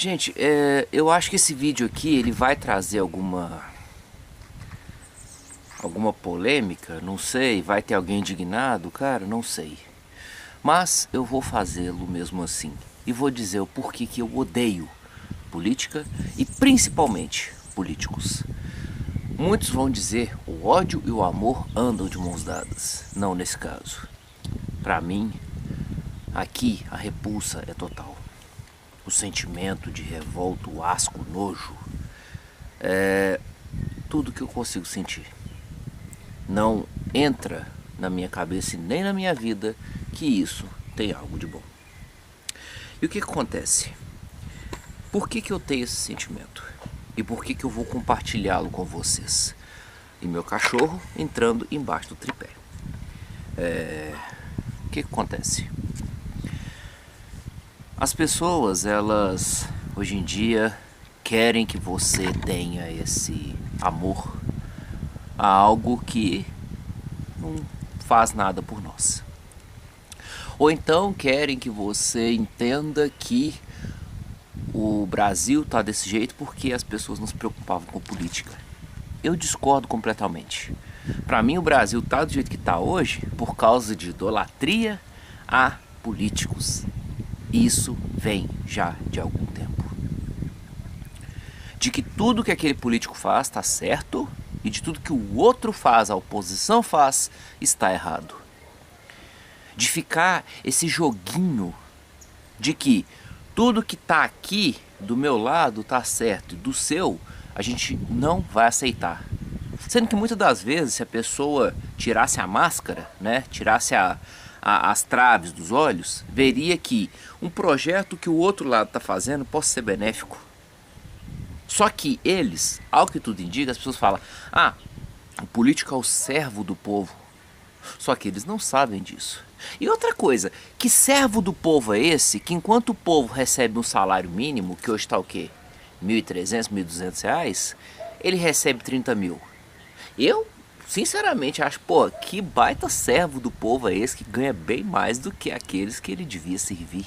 Gente, eu acho que esse vídeo aqui ele vai trazer alguma polêmica, não sei, vai ter alguém indignado, cara, não sei. Mas eu vou fazê-lo mesmo assim e vou dizer o porquê que eu odeio política e principalmente políticos. Muitos vão dizer o ódio e o amor andam de mãos dadas. Não nesse caso. Pra mim, aqui a repulsa é total. O sentimento de revolta, o asco, o nojo, é tudo que eu consigo sentir. Não entra na minha cabeça e nem na minha vida que isso tem algo de bom. E o que acontece? Por que eu tenho esse sentimento? E por que eu vou compartilhá-lo com vocês? E meu cachorro entrando embaixo do tripé. O que acontece? As pessoas, elas hoje em dia querem que você tenha esse amor a algo que não faz nada por nós. Ou então querem que você entenda que o Brasil está desse jeito porque as pessoas não se preocupavam com política. Eu discordo completamente. Para mim o Brasil está do jeito que está hoje por causa de idolatria a políticos. Isso vem já de algum tempo. De que tudo que aquele político faz está certo e de tudo que o outro faz, a oposição faz, está errado. De ficar esse joguinho de que tudo que está aqui do meu lado está certo e do seu a gente não vai aceitar. Sendo que muitas das vezes, se a pessoa tirasse a máscara, né, tirasse as traves dos olhos, veria que um projeto que o outro lado está fazendo pode ser benéfico. Só que eles, ao que tudo indica, as pessoas falam: ah, o político é o servo do povo. Só que eles não sabem disso. E outra coisa, que servo do povo é esse que enquanto o povo recebe um salário mínimo, que hoje está o quê? R$ 1.300, R$ 1.200, ele recebe 30 mil. Eu, sinceramente, acho, pô, que baita servo do povo é esse que ganha bem mais do que aqueles que ele devia servir.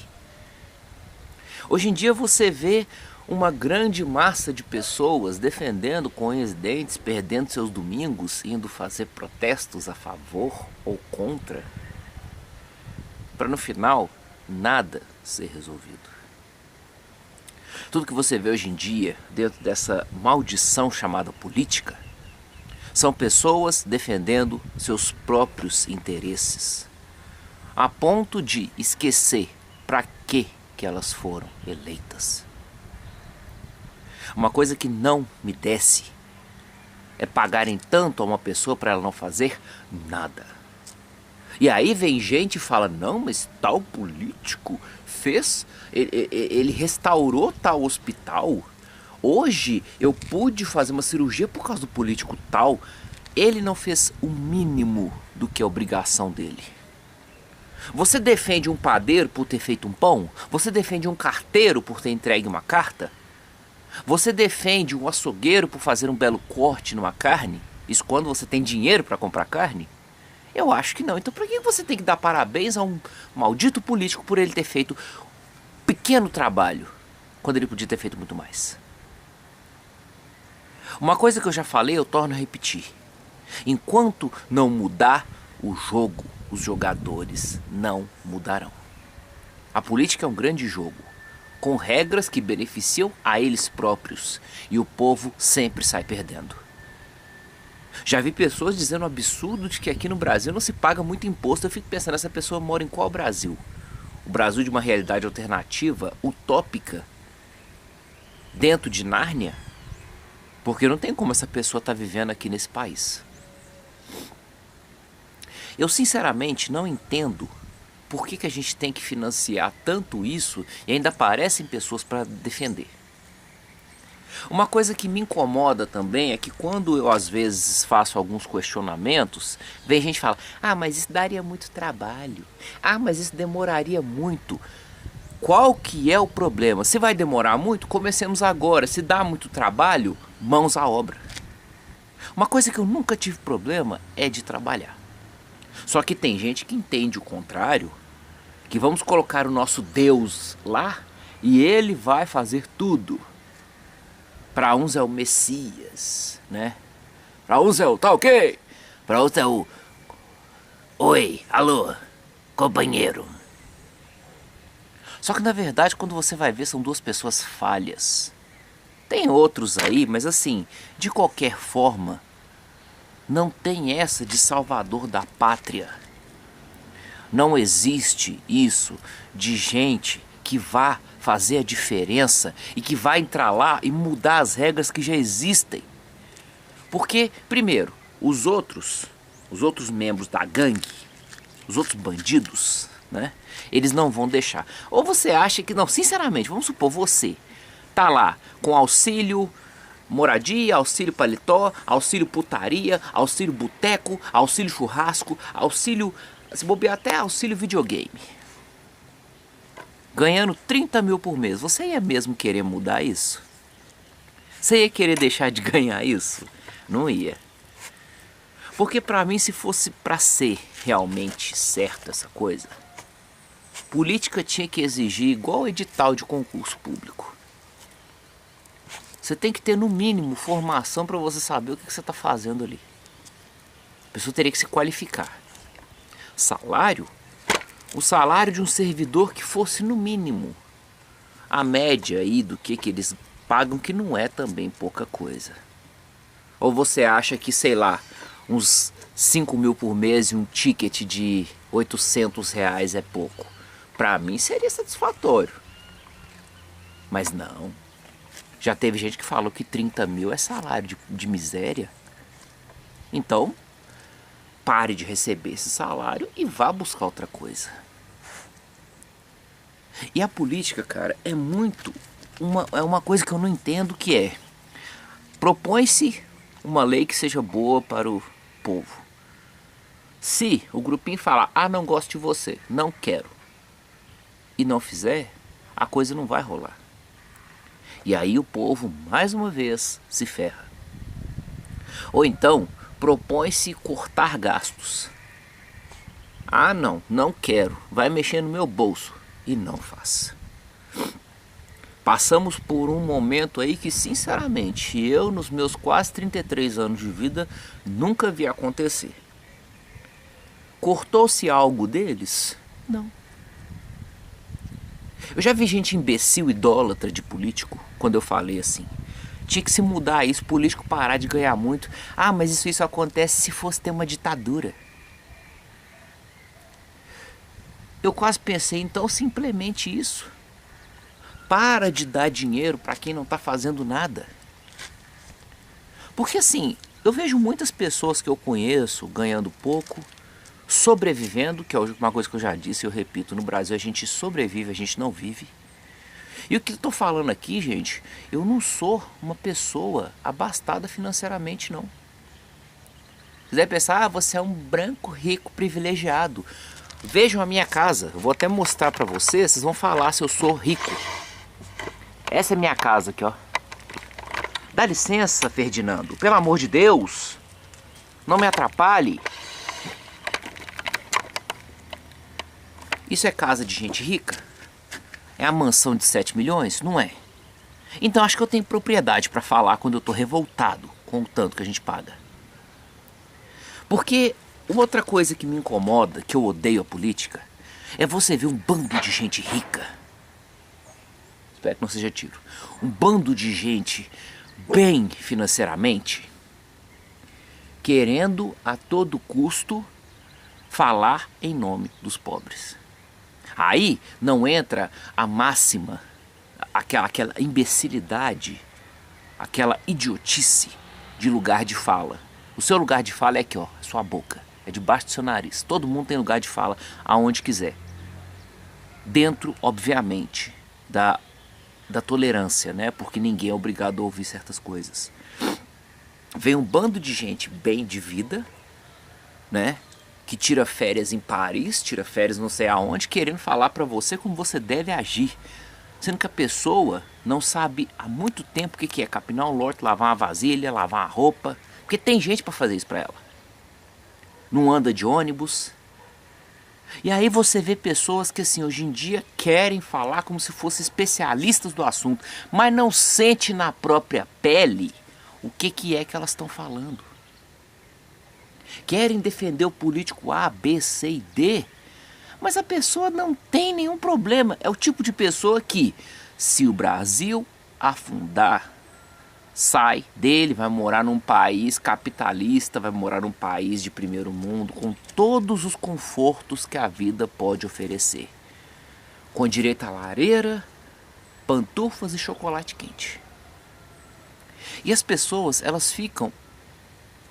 Hoje em dia você vê uma grande massa de pessoas defendendo com unhas e dentes, perdendo seus domingos, indo fazer protestos a favor ou contra, para no final nada ser resolvido. Tudo que você vê hoje em dia dentro dessa maldição chamada política são pessoas defendendo seus próprios interesses, a ponto de esquecer para que elas foram eleitas. Uma coisa que não me desce é pagarem tanto a uma pessoa para ela não fazer nada. E aí vem gente e fala: não, mas tal político fez, ele restaurou tal hospital. Hoje eu pude fazer uma cirurgia por causa do político tal. Ele não fez o mínimo do que é obrigação dele. Você defende um padeiro por ter feito um pão? Você defende um carteiro por ter entregue uma carta? Você defende um açougueiro por fazer um belo corte numa carne? Isso quando você tem dinheiro para comprar carne? Eu acho que não. Então por que você tem que dar parabéns a um maldito político por ele ter feito pequeno trabalho, quando ele podia ter feito muito mais? Uma coisa que eu já falei, eu torno a repetir. Enquanto não mudar o jogo, os jogadores não mudarão. A política é um grande jogo, com regras que beneficiam a eles próprios, e o povo sempre sai perdendo. Já vi pessoas dizendo um absurdo de que aqui no Brasil não se paga muito imposto. Eu fico pensando, essa pessoa mora em qual Brasil? O Brasil de uma realidade alternativa, utópica, dentro de Nárnia? Porque não tem como essa pessoa estar vivendo aqui nesse país. Eu sinceramente não entendo por que a gente tem que financiar tanto isso e ainda aparecem pessoas para defender. Uma coisa que me incomoda também é que quando eu às vezes faço alguns questionamentos, vem gente que fala: ah, mas isso daria muito trabalho, ah, mas isso demoraria muito. Qual que é o problema? Se vai demorar muito, comecemos agora. Se dá muito trabalho, mãos à obra. Uma coisa que eu nunca tive problema é de trabalhar. Só que tem gente que entende o contrário, que vamos colocar o nosso Deus lá E ele vai fazer tudo. Para uns é o Messias, né? Para uns é o tá ok? Para outros é o oi, alô, companheiro. Só que na verdade, quando você vai ver, são duas pessoas falhas. Tem outros aí, mas assim, de qualquer forma, não tem essa de salvador da pátria. Não existe isso de gente que vá fazer a diferença e que vai entrar lá e mudar as regras que já existem. Porque, primeiro, os outros membros da gangue, os outros bandidos, né? Eles não vão deixar. Ou você acha que não, sinceramente, vamos supor, você tá lá com auxílio moradia, auxílio paletó, auxílio putaria, auxílio boteco, auxílio churrasco, auxílio, se bobear até auxílio videogame. Ganhando 30 mil por mês, você ia mesmo querer mudar isso? Você ia querer deixar de ganhar isso? Não ia. Porque pra mim, se fosse pra ser realmente certo essa coisa, política tinha que exigir igual edital de concurso público. Você tem que ter no mínimo formação para você saber o que você está fazendo ali. A pessoa teria que se qualificar. Salário? O salário de um servidor que fosse no mínimo a média aí do que eles pagam, que não é também pouca coisa. Ou você acha que, sei lá, uns 5 mil por mês e um ticket de 800 reais é pouco? Para mim seria satisfatório. Mas não. Já teve gente que falou que 30 mil é salário de miséria. Então, pare de receber esse salário e vá buscar outra coisa. E a política, cara, é uma coisa que eu não entendo, que é: propõe-se uma lei que seja boa para o povo. Se o grupinho falar, não gosto de você, não quero, e não fizer, a coisa não vai rolar. E aí o povo, mais uma vez, se ferra. Ou então, propõe-se cortar gastos. Não quero, vai mexer no meu bolso. E não faz. Passamos por um momento aí que, sinceramente, eu, nos meus quase 33 anos de vida, nunca vi acontecer. Cortou-se algo deles? Não. Eu já vi gente imbecil, idólatra de político, quando eu falei assim: tinha que se mudar isso, político parar de ganhar muito. Mas isso acontece se fosse ter uma ditadura. Eu quase pensei, então simplesmente isso. Para de dar dinheiro para quem não está fazendo nada. Porque assim, eu vejo muitas pessoas que eu conheço ganhando pouco, sobrevivendo, que é uma coisa que eu já disse e eu repito: no Brasil a gente sobrevive, a gente não vive. E o que eu estou falando aqui, gente, eu não sou uma pessoa abastada financeiramente, não. Se quiser pensar, você é um branco rico privilegiado. Vejam a minha casa, eu vou até mostrar para vocês, vocês vão falar se eu sou rico. Essa é minha casa aqui, ó. Dá licença, Ferdinando, pelo amor de Deus, não me atrapalhe. Isso é casa de gente rica? É a mansão de 7 milhões? Não é. Então acho que eu tenho propriedade para falar quando eu tô revoltado com o tanto que a gente paga. Porque outra coisa que me incomoda, que eu odeio a política, é você ver um bando de gente rica. Espero que não seja tiro. Um bando de gente bem financeiramente, querendo a todo custo falar em nome dos pobres. Aí não entra a máxima, aquela imbecilidade, aquela idiotice de lugar de fala. O seu lugar de fala é aqui, ó, sua boca, é debaixo do seu nariz. Todo mundo tem lugar de fala aonde quiser. Dentro, obviamente, da tolerância, né? Porque ninguém é obrigado a ouvir certas coisas. Vem um bando de gente bem de vida, né? Que tira férias em Paris, tira férias não sei aonde, querendo falar pra você como você deve agir. Sendo que a pessoa não sabe há muito tempo o que é capinar um lote, lavar uma vasilha, lavar uma roupa. Porque tem gente pra fazer isso pra ela. Não anda de ônibus. E aí você vê pessoas que assim hoje em dia querem falar como se fossem especialistas do assunto, mas não sente na própria pele o que é que elas estão falando. Querem defender o político A, B, C e D, mas a pessoa não tem nenhum problema. É o tipo de pessoa que, se o Brasil afundar, sai dele, vai morar num país capitalista, vai morar num país de primeiro mundo, com todos os confortos que a vida pode oferecer. Com direito à lareira, pantufas e chocolate quente. E as pessoas, elas ficam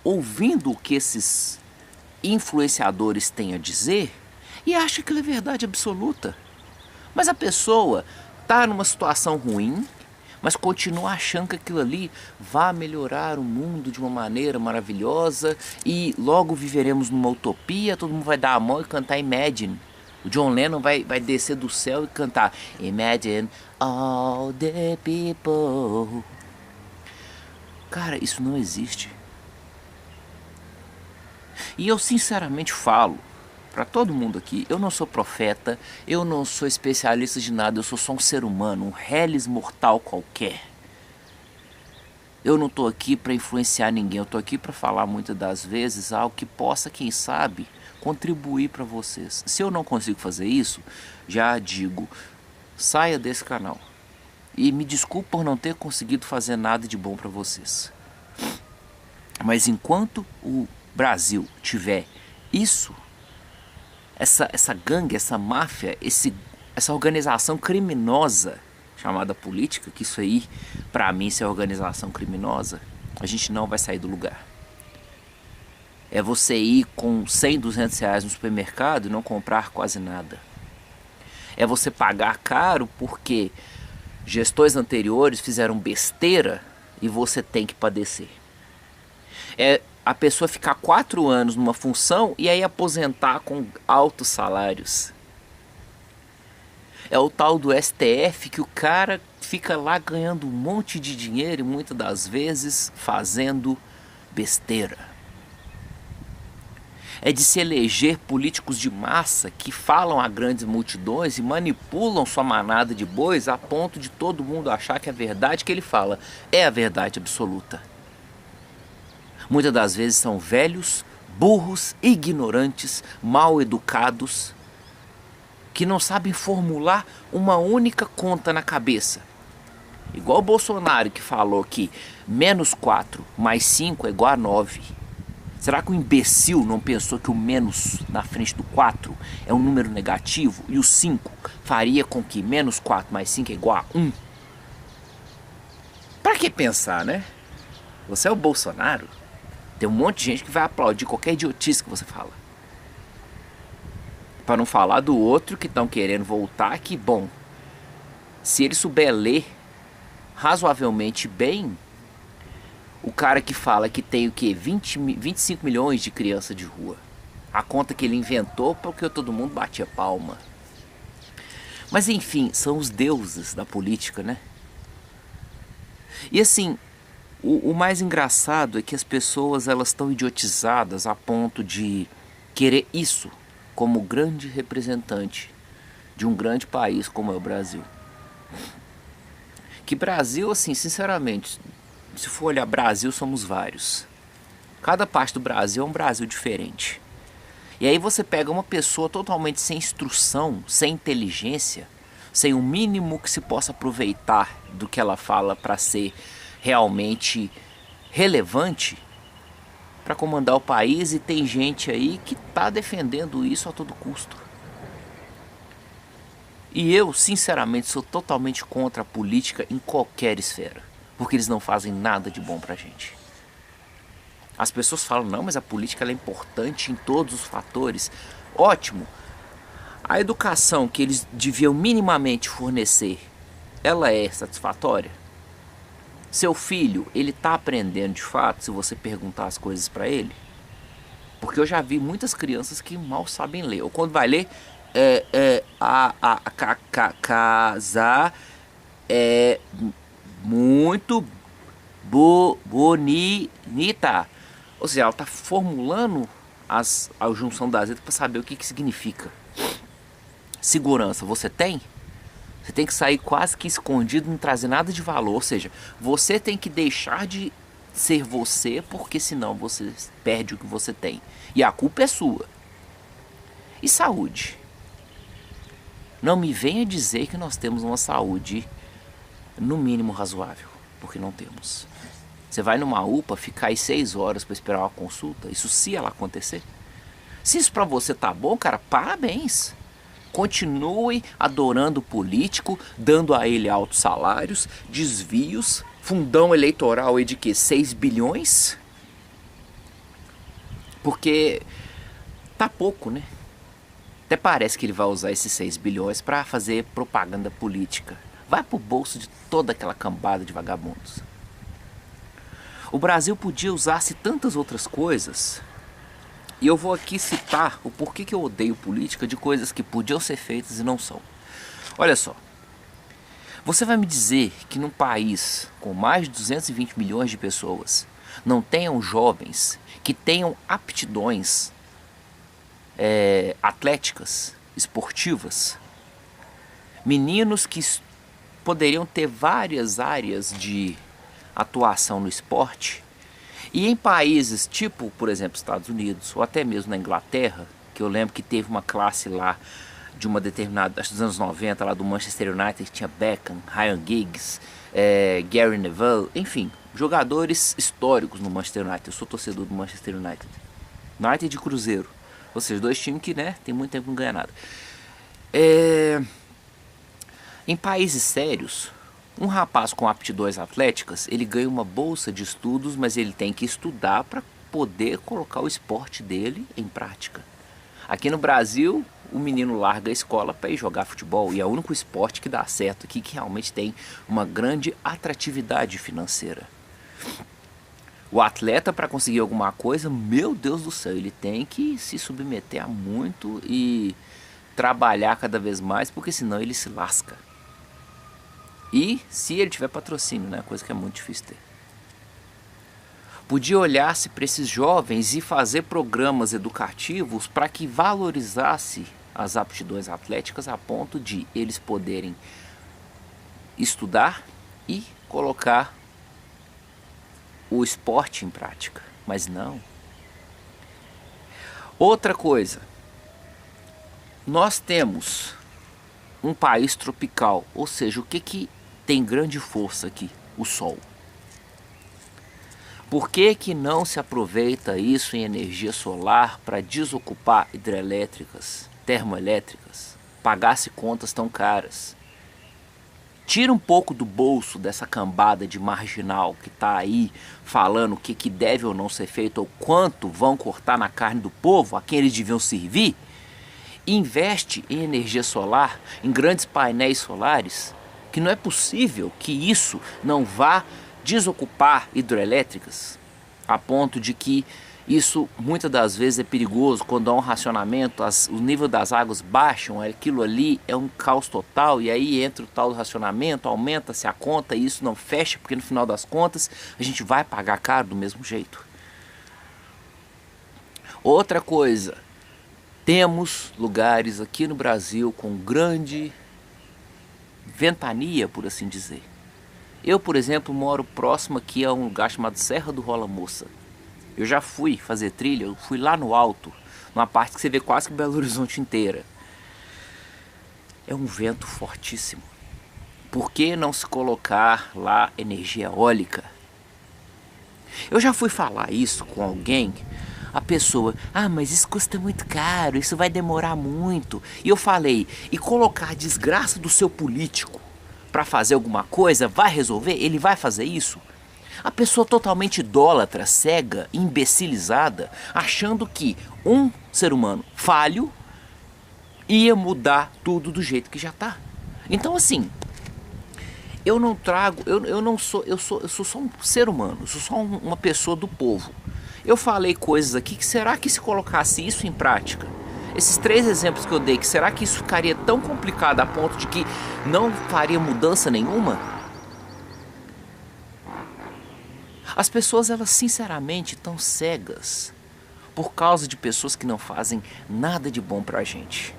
ouvindo o que esses influenciadores têm a dizer e acham que aquilo é verdade absoluta. Mas a pessoa está numa situação ruim, mas continua achando que aquilo ali vai melhorar o mundo de uma maneira maravilhosa e logo viveremos numa utopia, todo mundo vai dar a mão e cantar Imagine. O John Lennon vai descer do céu e cantar Imagine all the people. Cara, isso não existe. E eu sinceramente falo para todo mundo aqui, eu não sou profeta, eu não sou especialista de nada, eu sou só um ser humano, um reles mortal qualquer. Eu não estou aqui para influenciar ninguém, eu estou aqui para falar muitas das vezes algo que possa, quem sabe, contribuir para vocês. Se eu não consigo fazer isso, já digo, saia desse canal. E me desculpe por não ter conseguido fazer nada de bom para vocês. Mas enquanto o Brasil tiver isso, essa gangue, essa máfia, essa organização criminosa chamada política, que isso aí, pra mim, isso é organização criminosa, a gente não vai sair do lugar. É você ir com 100, 200 reais no supermercado e não comprar quase nada. É você pagar caro porque gestões anteriores fizeram besteira e você tem que padecer. É a pessoa ficar 4 anos numa função e aí aposentar com altos salários. É o tal do STF que o cara fica lá ganhando um monte de dinheiro e muitas das vezes fazendo besteira. É de se eleger políticos de massa que falam a grandes multidões e manipulam sua manada de bois a ponto de todo mundo achar que a verdade que ele fala é a verdade absoluta. Muitas das vezes são velhos, burros, ignorantes, mal educados, que não sabem formular uma única conta na cabeça. Igual o Bolsonaro que falou que -4 mais 5 é igual a 9. Será que o imbecil não pensou que o menos na frente do 4 é um número negativo e o 5 faria com que -4 mais 5 é igual a 1? Pra que pensar, né? Você é o Bolsonaro? Tem um monte de gente que vai aplaudir qualquer idiotice que você fala. Para não falar do outro que estão querendo voltar, que bom, se ele souber ler razoavelmente bem, o cara que fala que tem o quê? 25 milhões de crianças de rua. A conta que ele inventou porque todo mundo batia palma. Mas enfim, são os deuses da política, né? E assim, o mais engraçado é que as pessoas elas estão idiotizadas a ponto de querer isso como grande representante de um grande país como é o Brasil. Que Brasil, assim, sinceramente, se for olhar Brasil, somos vários. Cada parte do Brasil é um Brasil diferente. E aí você pega uma pessoa totalmente sem instrução, sem inteligência, sem o mínimo que se possa aproveitar do que ela fala para ser realmente relevante para comandar o país, e tem gente aí que está defendendo isso a todo custo. E eu, sinceramente, sou totalmente contra a política em qualquer esfera, porque eles não fazem nada de bom pra gente. As pessoas falam, não, mas a política ela é importante em todos os fatores. Ótimo! A educação que eles deviam minimamente fornecer, ela é satisfatória? Seu filho, ele tá aprendendo de fato se você perguntar as coisas para ele? Porque eu já vi muitas crianças que mal sabem ler. Ou quando vai ler, casa é muito bonita. Ou seja, ela tá formulando a junção das letras para saber o que significa. segurança você tem? Você tem que sair quase que escondido, não trazer nada de valor. Ou seja, você tem que deixar de ser você, porque senão você perde o que você tem. E a culpa é sua. E saúde? Não me venha dizer que nós temos uma saúde no mínimo razoável, porque não temos. Você vai numa UPA, ficar aí 6 horas para esperar uma consulta, isso se ela acontecer. Se isso para você tá bom, cara, parabéns. Continue adorando o político, dando a ele altos salários, desvios, fundão eleitoral aí de que 6 bilhões? Porque tá pouco, né? Até parece que ele vai usar esses 6 bilhões para fazer propaganda política. Vai pro bolso de toda aquela cambada de vagabundos. O Brasil podia usar-se tantas outras coisas. E eu vou aqui citar o porquê que eu odeio política de coisas que podiam ser feitas e não são. Olha só. Você vai me dizer que num país com mais de 220 milhões de pessoas não tenham jovens que tenham aptidões atléticas, esportivas, meninos que poderiam ter várias áreas de atuação no esporte, e em países tipo, por exemplo, Estados Unidos, ou até mesmo na Inglaterra, que eu lembro que teve uma classe lá de uma determinada, acho que dos anos 90, lá do Manchester United, que tinha Beckham, Ryan Giggs, Gary Neville, enfim, jogadores históricos no Manchester United. Eu sou torcedor do Manchester United. United de Cruzeiro. Ou seja, 2 times que, né, tem muito tempo que não ganha nada. Em países sérios, um rapaz com aptidões atléticas, ele ganha uma bolsa de estudos, mas ele tem que estudar para poder colocar o esporte dele em prática. Aqui no Brasil, o menino larga a escola para ir jogar futebol, e é o único esporte que dá certo aqui, que realmente tem uma grande atratividade financeira. O atleta, para conseguir alguma coisa, meu Deus do céu, ele tem que se submeter a muito e trabalhar cada vez mais, porque senão ele se lasca. E se ele tiver patrocínio, né, coisa que é muito difícil ter. Podia olhar-se para esses jovens e fazer programas educativos para que valorizasse as aptidões atléticas a ponto de eles poderem estudar e colocar o esporte em prática. Mas não. Outra coisa, nós temos um país tropical, ou seja, o que tem grande força aqui? O sol. Por que não se aproveita isso em energia solar para desocupar hidrelétricas, termoelétricas, pagar-se contas tão caras? Tira um pouco do bolso dessa cambada de marginal que está aí falando o que deve ou não ser feito, ou quanto vão cortar na carne do povo, a quem eles deviam servir. Investe em energia solar, em grandes painéis solares, que não é possível que isso não vá desocupar hidrelétricas, a ponto de que isso muitas das vezes é perigoso. Quando há um racionamento, o nível das águas baixam, aquilo ali é um caos total, e aí entra o tal do racionamento, aumenta-se a conta e isso não fecha, porque no final das contas a gente vai pagar caro do mesmo jeito. Outra coisa, temos lugares aqui no Brasil com grande ventania, por assim dizer. Eu, por exemplo, moro próximo aqui a um lugar chamado Serra do Rola Moça. Eu já fui fazer trilha, eu fui lá no alto, numa parte que você vê quase que Belo Horizonte inteira. É um vento fortíssimo. Por que não se colocar lá energia eólica? Eu já fui falar isso com alguém, a pessoa, mas isso custa muito caro, isso vai demorar muito. E eu falei, e colocar a desgraça do seu político para fazer alguma coisa, vai resolver? Ele vai fazer isso? A pessoa totalmente idólatra, cega, imbecilizada, achando que um ser humano falho ia mudar tudo do jeito que já está. Então assim, eu não trago, eu sou só um ser humano, eu sou só uma pessoa do povo. Eu falei coisas aqui que será que se colocasse isso em prática? Esses 3 exemplos que eu dei, que será que isso ficaria tão complicado a ponto de que não faria mudança nenhuma? As pessoas, elas sinceramente estão cegas por causa de pessoas que não fazem nada de bom pra gente.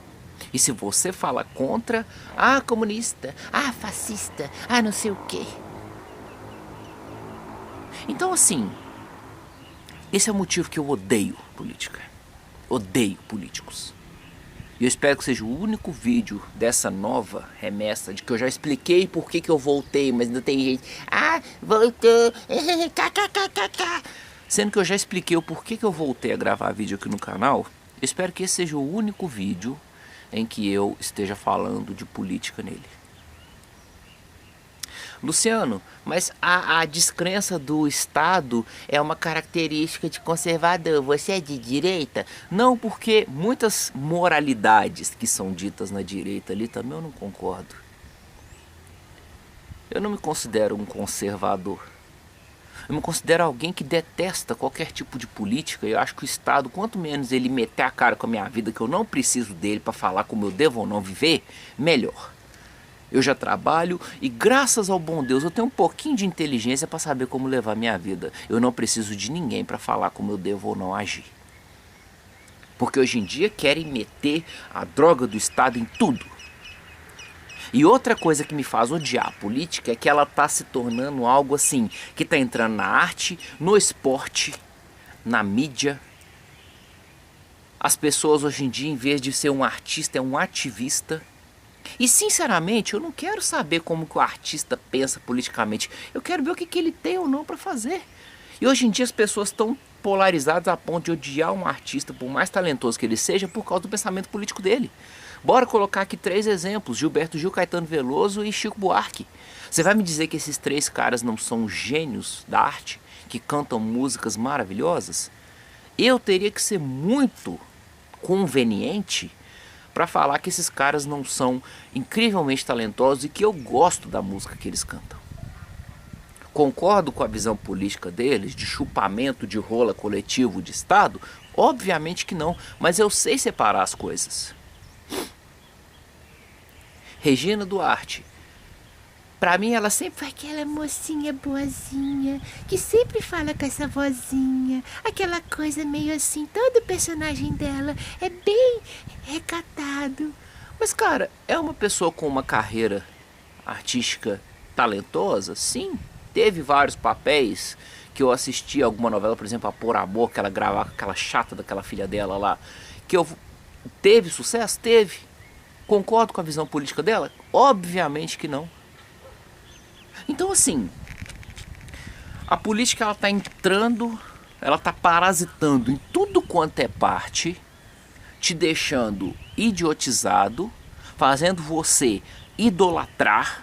E se você fala contra, ah, comunista, ah, fascista, ah, não sei o quê. Então, assim, esse é o motivo que eu odeio política. Odeio políticos. E eu espero que seja o único vídeo dessa nova remessa, de que eu já expliquei por que eu voltei, mas ainda tem gente, ah, voltou, kkkk. Sendo que eu já expliquei o porquê que eu voltei a gravar vídeo aqui no canal. Eu espero que esse seja o único vídeo em que eu esteja falando de política nele. Luciano, mas a descrença do Estado é uma característica de conservador. Você é de direita? Não, porque muitas moralidades que são ditas na direita ali também eu não concordo. Eu não me considero um conservador. Eu me considero alguém que detesta qualquer tipo de política. Eu acho que o Estado, quanto menos ele meter a cara com a minha vida, que eu não preciso dele para falar como eu devo ou não viver, melhor. Eu já trabalho e, graças ao bom Deus, eu tenho um pouquinho de inteligência para saber como levar minha vida. Eu não preciso de ninguém para falar como eu devo ou não agir. Porque hoje em dia querem meter a droga do Estado em tudo. E outra coisa que me faz odiar a política é que ela está se tornando algo assim, que está entrando na arte, no esporte, na mídia. As pessoas hoje em dia, em vez de ser um artista, é um ativista. E sinceramente, eu não quero saber como que o artista pensa politicamente. Eu quero ver o que ele tem ou não para fazer. E hoje em dia as pessoas estão polarizadas a ponto de odiar um artista, por mais talentoso que ele seja, por causa do pensamento político dele. Bora colocar aqui 3 exemplos: Gilberto Gil, Caetano Veloso e Chico Buarque. Você vai me dizer que esses 3 caras não são gênios da arte, que cantam músicas maravilhosas? Eu teria que ser muito conveniente para falar que esses caras não são incrivelmente talentosos e que eu gosto da música que eles cantam. Concordo com a visão política deles, de chupamento de rola coletivo de Estado? Obviamente que não, mas eu sei separar as coisas. Regina Duarte. Pra mim ela sempre foi aquela mocinha boazinha, que sempre fala com essa vozinha, aquela coisa meio assim, todo personagem dela é bem recatado. Mas cara, é uma pessoa com uma carreira artística talentosa? Sim, teve vários papéis que eu assisti a alguma novela, por exemplo, a Por Amor, que ela gravava com aquela chata daquela filha dela lá, que eu... Teve sucesso? Teve. Concordo com a visão política dela? Obviamente que não. Então assim, a política ela está entrando, ela está parasitando em tudo quanto é parte, te deixando idiotizado, fazendo você idolatrar,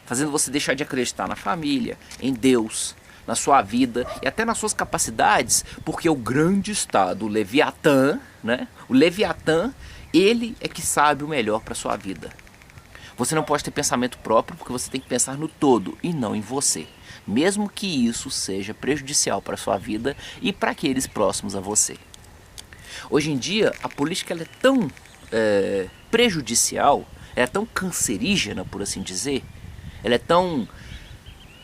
fazendo você deixar de acreditar na família, em Deus, na sua vida e até nas suas capacidades, porque o grande Estado, o Leviatã, né? O Leviatã, ele é que sabe o melhor para sua vida. Você não pode ter pensamento próprio porque você tem que pensar no todo e não em você. Mesmo que isso seja prejudicial para a sua vida e para aqueles próximos a você. Hoje em dia, a política ela é tão prejudicial, ela é tão cancerígena, por assim dizer, ela é tão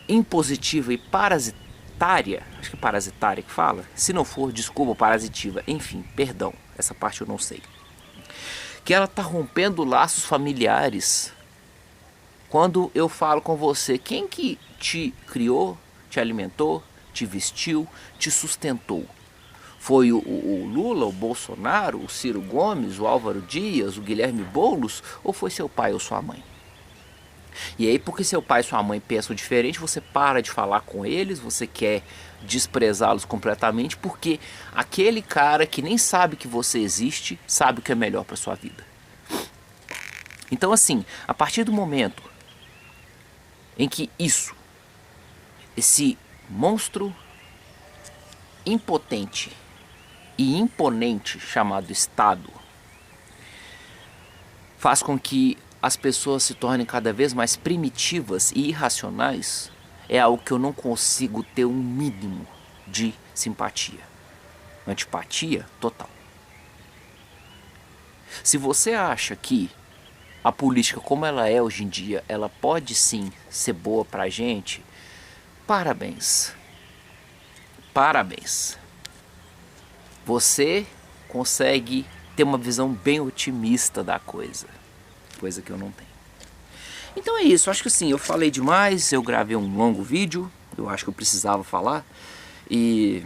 impositiva e parasitária, acho que é parasitária que fala, se não for, desculpa, parasitiva, enfim, perdão, essa parte eu não sei, que ela está rompendo laços familiares. Quando eu falo com você, quem que te criou, te alimentou, te vestiu, te sustentou? Foi o Lula, o Bolsonaro, o Ciro Gomes, o Álvaro Dias, o Guilherme Boulos, ou foi seu pai ou sua mãe? E aí, porque seu pai e sua mãe pensam diferente, você para de falar com eles, você quer desprezá-los completamente, porque aquele cara que nem sabe que você existe, sabe o que é melhor para sua vida. Então assim, a partir do momento em que esse monstro impotente e imponente chamado Estado, faz com que as pessoas se tornem cada vez mais primitivas e irracionais, é algo que eu não consigo ter um mínimo de simpatia. Antipatia total. Se você acha que a política como ela é hoje em dia, ela pode sim ser boa pra gente, parabéns. Parabéns. Você consegue ter uma visão bem otimista da coisa que eu não tenho. Então é isso, acho que sim, eu falei demais, eu gravei um longo vídeo, eu acho que eu precisava falar, e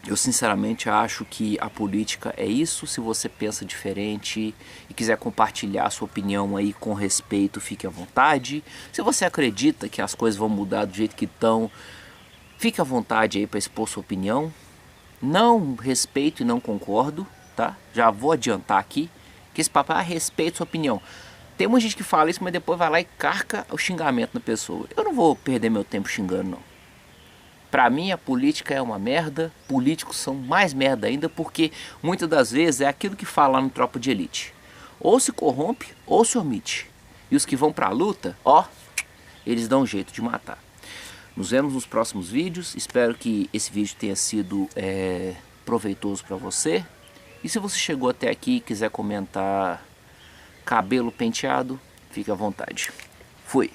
eu sinceramente acho que a política é isso. Se você pensa diferente e quiser compartilhar a sua opinião aí com respeito, fique à vontade. Se você acredita que as coisas vão mudar do jeito que estão, fique à vontade aí para expor sua opinião. Não respeito e não concordo, tá? Já vou adiantar aqui que esse papo é a respeito sua opinião. Tem muita gente que fala isso, mas depois vai lá e carca o xingamento na pessoa. Eu não vou perder meu tempo xingando, não. Pra mim a política é uma merda, políticos são mais merda ainda, porque muitas das vezes é aquilo que fala no Tropa de Elite. Ou se corrompe ou se omite. E os que vão pra luta, ó, eles dão um jeito de matar. Nos vemos nos próximos vídeos, espero que esse vídeo tenha sido proveitoso pra você. E se você chegou até aqui e quiser comentar cabelo penteado, fique à vontade. Fui!